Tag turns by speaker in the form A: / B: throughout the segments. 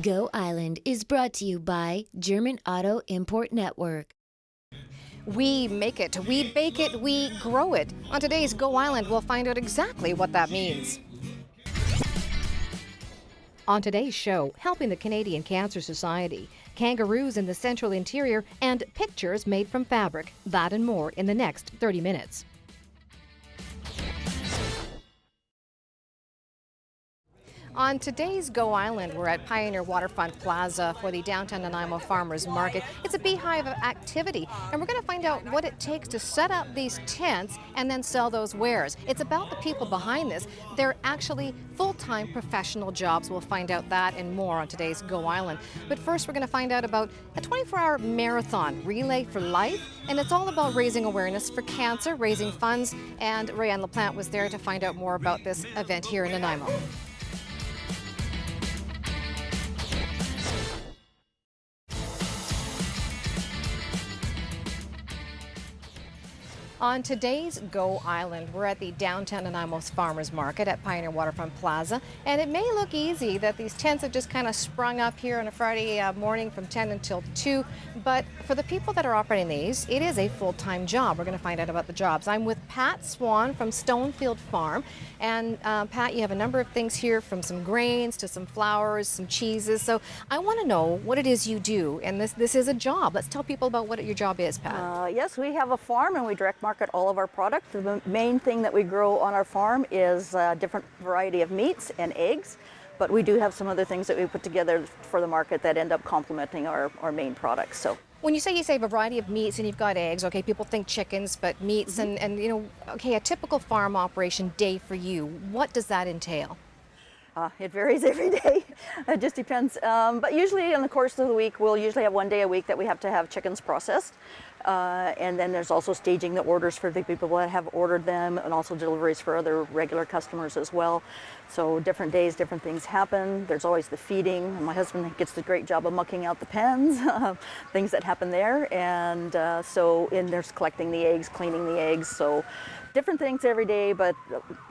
A: Go Island is brought to you by German Auto Import Network.
B: We make it, we bake it, we grow it. On today's Go Island, we'll find out exactly what that means. On today's show, helping the Canadian Cancer Society, kangaroos in the central interior, and pictures made from fabric. That and more in the next 30 minutes. On today's Go Island, we're at Pioneer Waterfront Plaza for the downtown Nanaimo Farmers Market. It's a beehive of activity, and we're going to find out what it takes to set up these tents and then sell those wares. It's about the people behind this. They're actually full-time professional jobs. We'll find out that and more on today's Go Island. But first, we're going to find out about a 24-hour marathon, Relay for Life, and it's all about raising awareness for cancer, raising funds, and Rayanne LaPlante was there to find out more about this event here in Nanaimo. On today's Go Island, we're at the downtown Nanaimo's Farmers Market at Pioneer Waterfront Plaza, and it may look easy that these tents have just kind of sprung up here on a Friday morning from 10 until 2, but for the people that are operating these, it is a full-time job. We're going to find out about the jobs. I'm with Pat Swan from Stonefield Farm, and Pat, you have a number of things here, from some grains to some flours, some cheeses, so I want to know what it is you do, and this is a job. Let's tell people about what your job is, Pat.
C: Yes, we have a farm and we direct market all of our product. The main thing that we grow on our farm is a different variety of meats and eggs, but we do have some other things that we put together for the market that end up complementing our main products. So
B: when you say a variety of meats and you've got eggs, okay, people think chickens, but meats and you know, okay, a typical farm operation day for you, what does that entail?
C: It varies every day. It just depends. But usually in the course of the week, we'll usually have one day a week that we have to have chickens processed. And then there's also staging the orders for the people that have ordered them, and also deliveries for other regular customers as well. So different days, different things happen. There's always the feeding. My husband gets the great job of mucking out the pens, things that happen there. And there's collecting the eggs, cleaning the eggs. So different things every day, but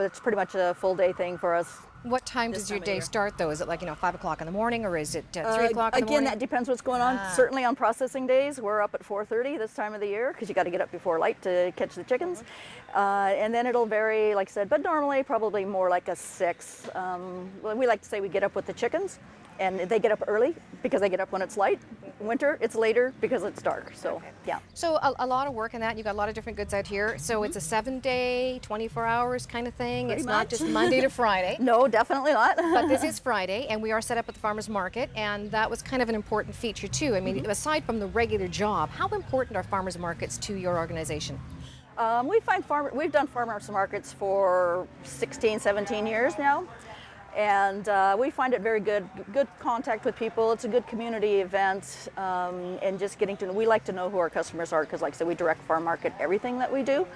C: it's pretty much a full day thing for us.
B: What time does your day start, though? Is it like, 5 o'clock in the morning, or is it 3 o'clock in the morning?
C: Again, that depends what's going on. Certainly on processing days, we're up at 4:30 this time of the year, because you got to get up before light to catch the chickens. And then it'll vary, like I said, but normally probably more like a 6. We like to say we get up with the chickens, and they get up early because they get up when it's light. Winter, it's later because it's dark. So, yeah.
B: So a lot of work in that. You've got a lot of different goods out here. So it's a 7-day, 24 hours kind of thing.
C: Pretty
B: it's
C: much.
B: Not just Monday to Friday.
C: No, definitely not.
B: But this is Friday, and we are set up at the farmers market, and that was kind of an important feature too. I mean, aside from the regular job, how important are farmers markets to your organization?
C: We've done farmers markets for 16, 17 years now. And we find it very good contact with people. It's a good community event, and just getting to know, we like to know who our customers are, because like I said, we direct farm market everything that we do.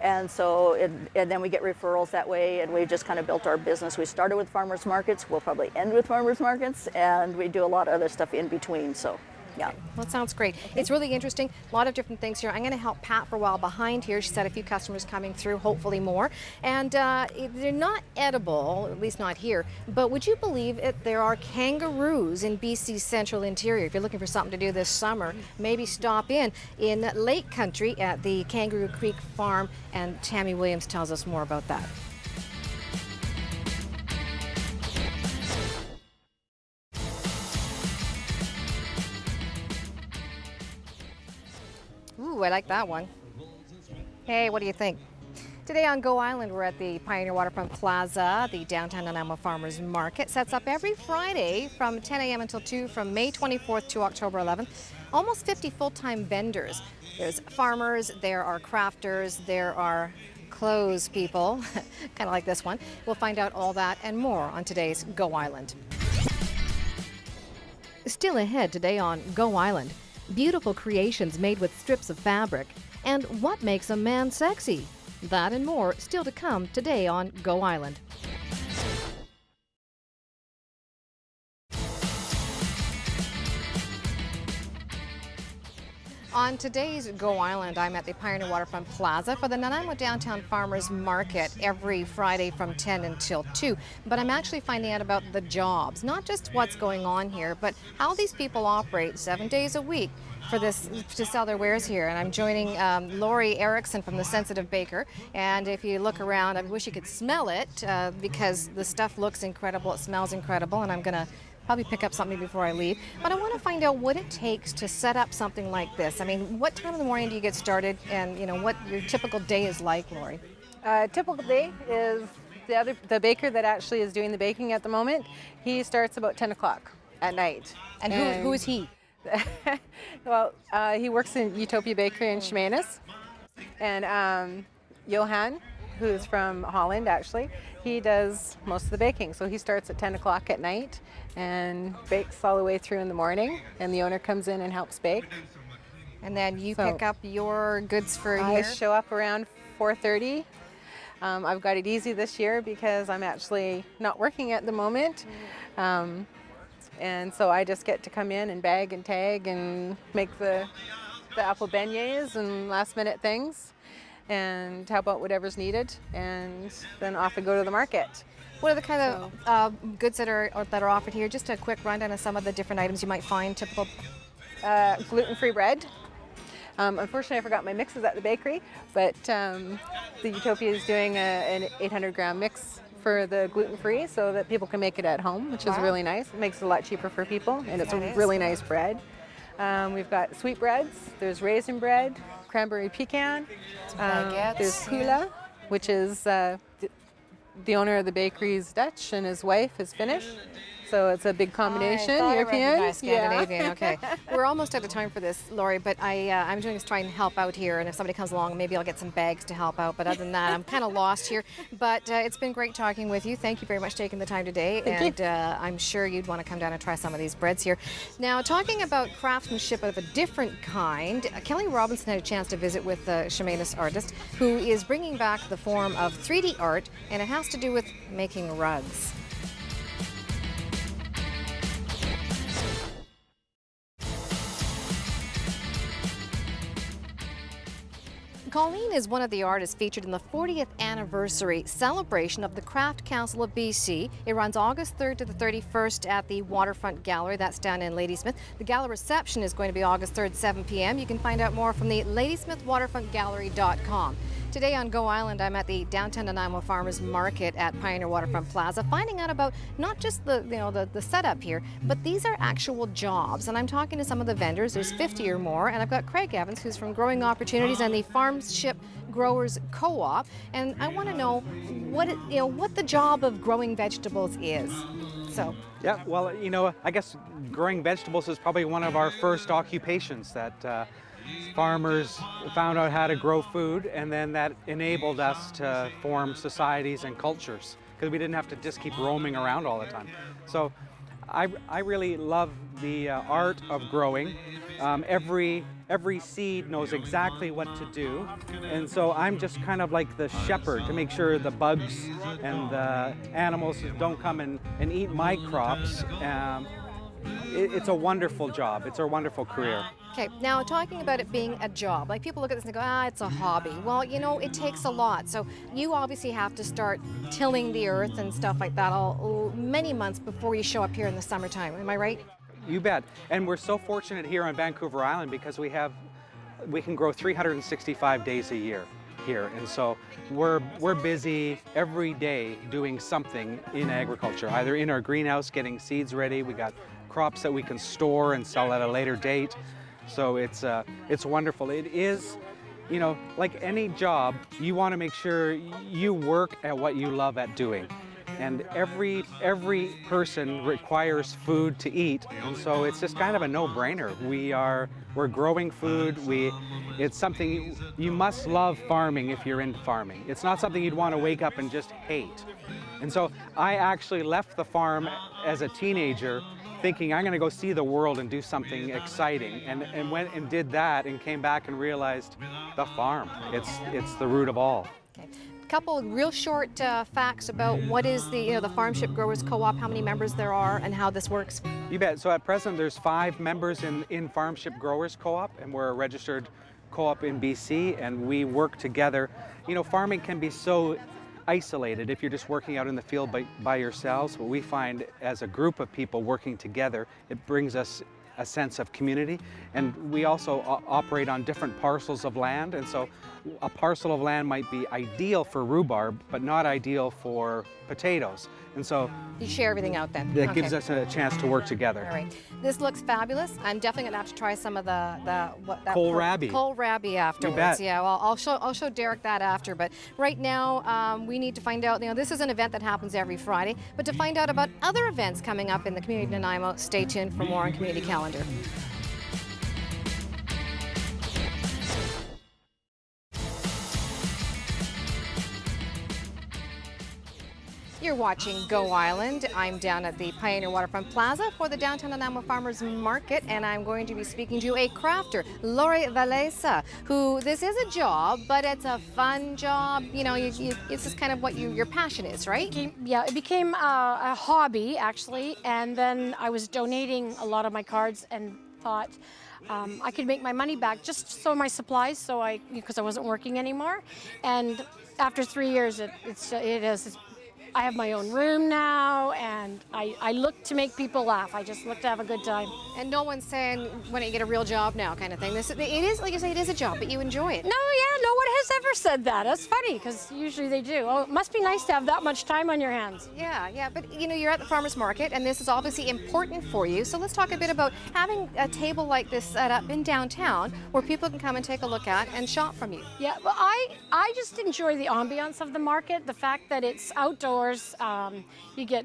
C: And so, and then we get referrals that way, and we've just kind of built our business. We started with farmers markets, we'll probably end with farmers markets, and we do a lot of other stuff in between, so. Yeah.
B: Well, it sounds great. It's really interesting. A lot of different things here. I'm going to help Pat for a while behind here. She's had a few customers coming through, hopefully more. And they're not edible, at least not here. But would you believe it? There are kangaroos in BC's central interior. If you're looking for something to do this summer, maybe stop in Lake Country at the Kangaroo Creek Farm. And Tammy Williams tells us more about that. Ooh, I like that one. Hey, what do you think? Today on Go Island, we're at the Pioneer Waterfront Plaza. The downtown Nanaimo Farmers Market sets up every Friday from 10 a.m. until 2, from May 24th to October 11th. Almost 50 full-time vendors. There's farmers, there are crafters, there are clothes people, kind of like this one. We'll find out all that and more on today's Go Island. Still ahead today on Go Island. Beautiful creations made with strips of fabric, and what makes a man sexy? That and more still to come today on Go Island. On On today's Go Island, I'm at the Pioneer Waterfront Plaza for the Nanaimo Downtown Farmers Market every Friday from 10 until 2. But I'm actually finding out about the jobs, not just what's going on here, but how these people operate 7 days a week for this to sell their wares here. And I'm joining Lori Erickson from the Sensitive Baker. And if you look around, I wish you could smell it because the stuff looks incredible, it smells incredible, and I'm going to probably pick up something before I leave. But I want to find out what it takes to set up something like this. I mean, what time in the morning do you get started, and what your typical day is like, Lori?
D: Typical day is the baker that actually is doing the baking at the moment. He starts about 10 o'clock at night.
B: And who is he?
D: Well, he works in Utopia Bakery in Chemainus. And Johan, who's from Holland actually, he does most of the baking. So he starts at 10 o'clock at night and bakes all the way through in the morning, and the owner comes in and helps bake.
B: And then you pick up your goods for a year?
D: I show up around 4:30. I've got it easy this year because I'm actually not working at the moment. And so I just get to come in and bag and tag and make the apple beignets and last minute things and help out whatever's needed, and then off I go to the market.
B: What are the kind of goods that are offered here? Just a quick rundown of some of the different items you might find typical.
D: Gluten-free bread. Unfortunately, I forgot my mixes at the bakery, but the Utopia is doing an 800-gram mix for the gluten-free so that people can make it at home, which is really nice. It makes it a lot cheaper for people, and it's a really nice bread. We've got sweet breads. There's raisin bread, cranberry pecan. There's pula, which is the owner of the bakery is Dutch and his wife is Finnish. So it's a big combination, European.
B: Scandinavian, okay. We're almost out of time for this, Lori, but I'm doing is trying to help out here, and if somebody comes along, maybe I'll get some bags to help out. But other than that, I'm kind of lost here. But it's been great talking with you. Thank you very much for taking the time today.
D: Thank you.
B: I'm sure you'd want to come down and try some of these breads here. Now, talking about craftsmanship of a different kind, Kelly Robinson had a chance to visit with a Chemainus artist who is bringing back the form of 3D art, and it has to do with making rugs. Colleen is one of the artists featured in the 40th anniversary celebration of the Craft Council of BC. It runs August 3rd to the 31st at the Waterfront Gallery. That's down in Ladysmith. The gala reception is going to be August 3rd, 7 p.m. You can find out more from the ladysmithwaterfrontgallery.com. Today on Go Island, I'm at the downtown Nanaimo Farmers Market at Pioneer Waterfront Plaza, finding out about not just the setup here, but these are actual jobs. And I'm talking to some of the vendors. There's 50 or more, and I've got Craig Evans, who's from Growing Opportunities and the Farmship Growers Co-op, and I want to know what the job of growing vegetables is. So.
E: Yeah, well, I guess growing vegetables is probably one of our first occupations that farmers found out how to grow food, and then that enabled us to form societies and cultures because we didn't have to just keep roaming around all the time. So I really love the art of growing. Every seed knows exactly what to do, and so I'm just kind of like the shepherd to make sure the bugs and the animals don't come and eat my crops. It's a wonderful job. It's a wonderful career.
B: Okay, now talking about it being a job, like people look at this and go, it's a hobby. Well, it takes a lot. So you obviously have to start tilling the earth and stuff like that many months before you show up here in the summertime. Am I right?
E: You bet. And we're so fortunate here on Vancouver Island because we can grow 365 days a year here. And so we're busy every day doing something in agriculture, either in our greenhouse getting seeds ready. We got crops that we can store and sell at a later date. So it's wonderful. It is, like any job, you want to make sure you work at what you love at doing. And every person requires food to eat, and so it's just kind of a no-brainer. We're growing food. It's something you must love farming if you're into farming. It's not something you'd want to wake up and just hate. And so I actually left the farm as a teenager thinking I'm going to go see the world and do something exciting, and went and did that and came back and realized the farm, it's the root of all.
B: Okay. couple real short facts about what is the Farmship Growers Co-op, how many members there are, and how this works.
E: You bet. So at present, there's 5 members in Farmship Growers Co-op, and we're a registered co-op in BC, and we work together. You know, farming can be so isolated if you're just working out in the field by yourselves. What we find as a group of people working together, it brings us a sense of community, and we also operate on different parcels of land, and so a parcel of land might be ideal for rhubarb but not ideal for potatoes, and so
B: You share everything out then.
E: that
B: Okay.
E: gives us a chance to work together.
B: All right. This looks fabulous. I'm definitely gonna have to try some of that
E: Kohlrabi.
B: Kohlrabi afterwards.
E: bet.
B: Yeah. Well, I'll show Derek that after. But right now, we need to find out. This is an event that happens every Friday. But to find out about other events coming up in the community of Nanaimo, stay tuned for more on Community Calendar. You're watching Go Island. I'm down at the Pioneer Waterfront Plaza for the Downtown Nanaimo Farmers Market, and I'm going to be speaking to a crafter, Laureate, who this is a job, but it's a fun job. It's just kind of what your passion is, right?
F: It became a hobby, actually, and then I was donating a lot of my cards and thought I could make my money back just so my supplies, because I wasn't working anymore. And after 3 years, I have my own room now, and I look to make people laugh. I just look to have a good time.
B: And no one's saying, when you get a real job now, kind of thing. It is, like you say, it is a job, but you enjoy it.
F: No one has ever said that. That's funny, because usually they do. Oh, it must be nice to have that much time on your hands.
B: Yeah, but you're at the farmers market, and this is obviously important for you. So let's talk a bit about having a table like this set up in downtown where people can come and take a look at and shop from you.
F: Yeah, well, I just enjoy the ambiance of the market, the fact that it's outdoors. You get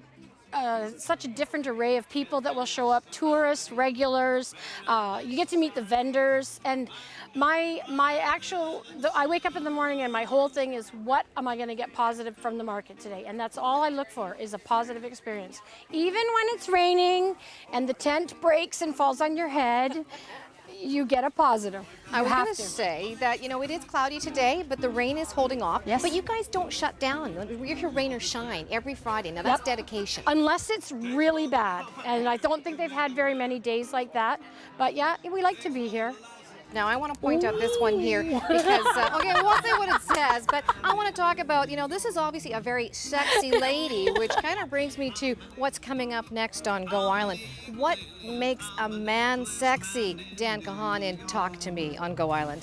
F: such a different array of people that will show up, tourists, regulars. You get to meet the vendors, and I wake up in the morning and my whole thing is, what am I going to get positive from the market today? And that's all I look for, is a positive experience. Even when it's raining and the tent breaks and falls on your head, you get a positive.
B: I was going to say that, it is cloudy today, but the rain is holding off.
F: Yes.
B: But you guys don't shut down. You're here rain or shine every Friday. Now that's dedication.
F: Unless it's really bad. And I don't think they've had very many days like that. But yeah, we like to be here.
B: Now I want to point out this one here because, okay, I won't say what it says, but I want to talk about, this is obviously a very sexy lady, which kind of brings me to what's coming up next on Go Island. What makes a man sexy? Dan Kahanen, talk to me on Go Island.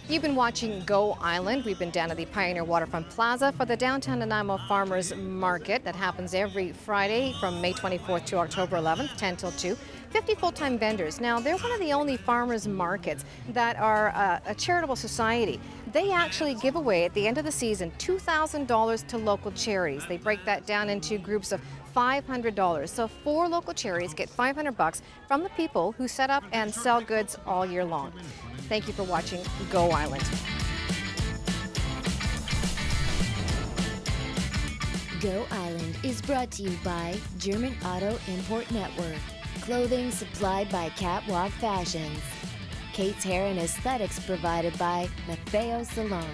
B: You've been watching Go Island. We've been down at the Pioneer Waterfront Plaza for the Downtown Nanaimo Farmers Market that happens every Friday from May 24th to October 11th, 10 till 2. 50 full-time vendors. Now, they're one of the only farmers markets that are a charitable society. They actually give away at the end of the season $2,000 to local charities. They break that down into groups of $500. So 4 local charities get $500 from the people who set up and sell goods all year long. Thank you for watching Go Island.
A: Go Island is brought to you by German Auto Import Network. Clothing supplied by Catwalk Fashions. Kate's Hair and Aesthetics provided by Maffeo Salon.